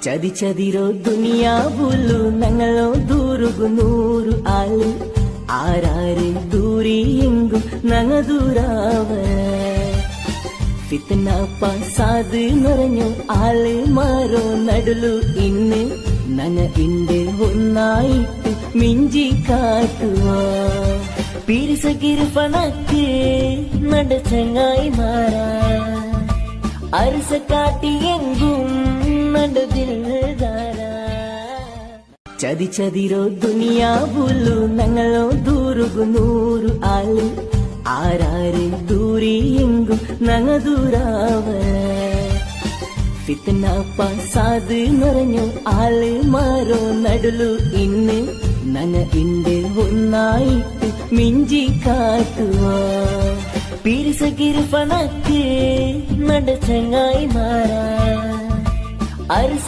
ചതിച്ചതിരോ ദുനിയാവുള്ളു ഞങ്ങളോ ദൂരുകു നൂറ് ആള് ആരാര് ദൂരി എങ്കും ഞങ്ങ ദൂരാവ ഫിത്ന പസാദ് നിറഞ്ഞു ആള് മാറോ നടുലു ഇന്ന് ഞങ്ങ ഇണ്ട് ഒന്നായിട്ട് മിഞ്ചി കാട്ടുവാ പിരിസകിരുപ്പണക്ക് നടച്ചങ്ങായി മാറാ അരസ കാട്ടി എങ്കും ചതിച്ചതിരോ ദുനിയാവുള്ളു ഞങ്ങളോ ദൂരുകു നൂറ് ആള് ആരാര് ദൂരി എങ്കും ഞങ്ങ ദൂരാവ ഫിത്ന പസാദ് നിറഞ്ഞു ആള് മാറോ നടുലു ഇന്ന് ഞങ്ങ ഇണ്ട് ഒന്നായിട്ട് മിഞ്ചി കാട്ടുവാ പിരിസകിരുപ്പണക്ക് നടച്ചങ്ങായി മാറാ അരസ